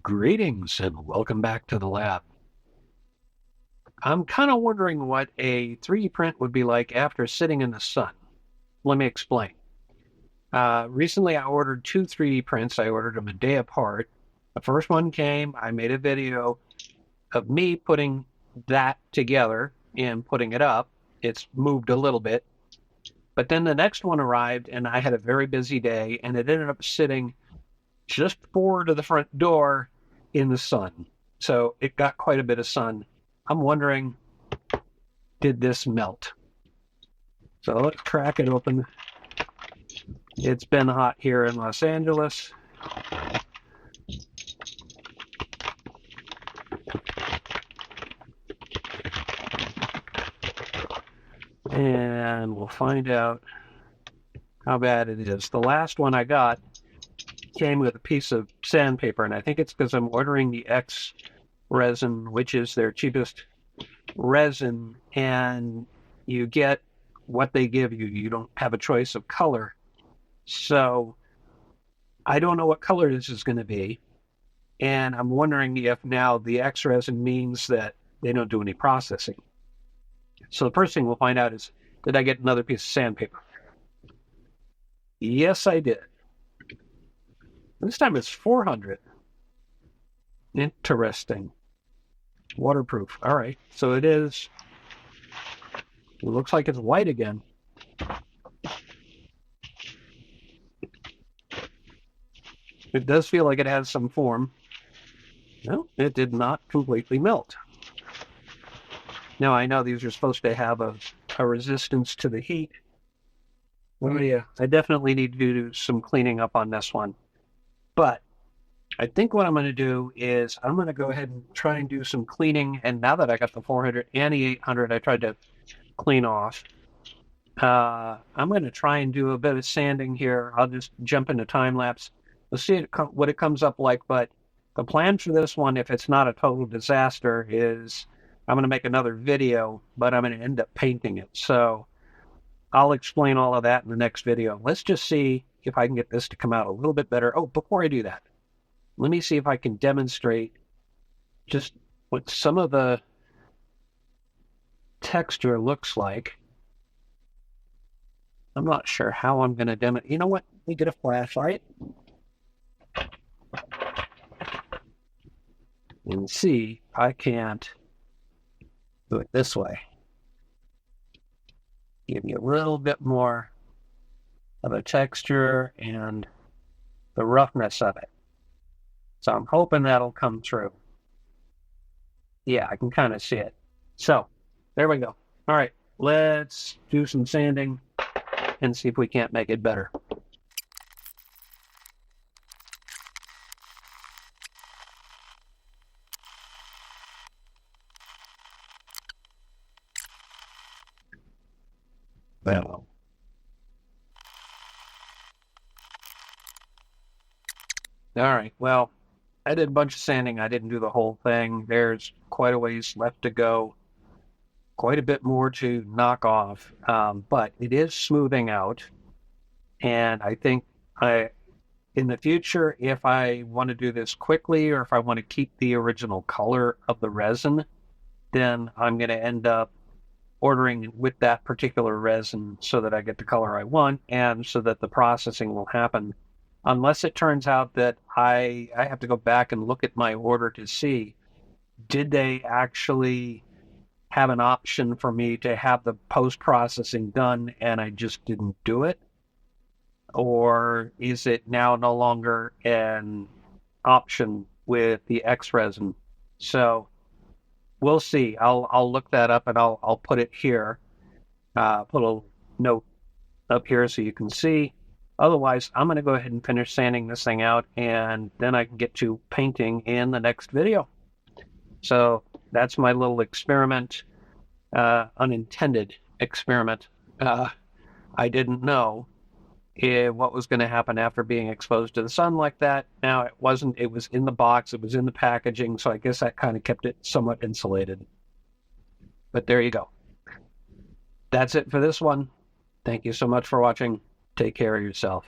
Greetings and welcome back to the lab. I'm kind of wondering what a 3D print would be like after sitting in the sun. Let me explain. Recently, I ordered two 3D prints. I ordered them a day apart. The first one came, I made a video of me putting that together and putting it up. It's moved a little bit. But then the next one arrived, and I had a very busy day, and it ended up sitting just forward of the front door in the sun. So it got quite a bit of sun. I'm wondering, did this melt? So let's crack it open. It's been hot here in Los Angeles. And we'll find out how bad it is. The last one I got came with a piece of sandpaper, and I think it's because I'm ordering the X resin, which is their cheapest resin, and you get what they give you. You don't have a choice of color. So I don't know what color this is going to be, and I'm wondering if now the X resin means that they don't do any processing. So the first thing we'll find out is, did I get another piece of sandpaper? Yes, I did. This time it's 400. Interesting. Waterproof. All right. So it is. It looks like it's white again. It does feel like it has some form. No, it did not completely melt. Now, I know these are supposed to have a resistance to the heat. Oh, yeah. I definitely need to do some cleaning up on this one. But I think what I'm going to do is I'm going to go ahead and try and do some cleaning. And now that I got the 400 and the 800, I tried to clean off. I'm going to try and do a bit of sanding here. I'll just jump into time lapse. We'll see what it comes up like. But the plan for this one, if it's not a total disaster, is I'm going to make another video, but I'm going to end up painting it. So I'll explain all of that in the next video. Let's just see if I can get this to come out a little bit better. Oh, before I do that, let me see if I can demonstrate just what some of the texture looks like. I'm not sure how I'm going to demonstrate. You know what? Let me get a flashlight and see if I can't do it this way. Give you a little bit more of a texture and the roughness of it. So I'm hoping that'll come through. Yeah, I can kind of see it. So there we go. All right, let's do some sanding and see if we can't make it better. Well, all right, well, I did a bunch of sanding. I didn't do the whole thing. There's quite a ways left to go, quite a bit more to knock off, but it is smoothing out. And I think in the future, if I want to do this quickly or if I want to keep the original color of the resin, then I'm going to end up ordering with that particular resin so that I get the color I want and so that the processing will happen. Unless it turns out that I have to go back and look at my order to see, did they actually have an option for me to have the post-processing done and I just didn't do it? Or is it now no longer an option with the X resin? So we'll see. I'll look that up and I'll put it here. Put a little note up here so you can see. Otherwise, I'm going to go ahead and finish sanding this thing out, and then I can get to painting in the next video. So that's my little experiment, unintended experiment. I didn't know what was going to happen after being exposed to the sun like that. Now, it wasn't. It was in the box. It was in the packaging, so I guess that kind of kept it somewhat insulated. But there you go. That's it for this one. Thank you so much for watching. Take care of yourself.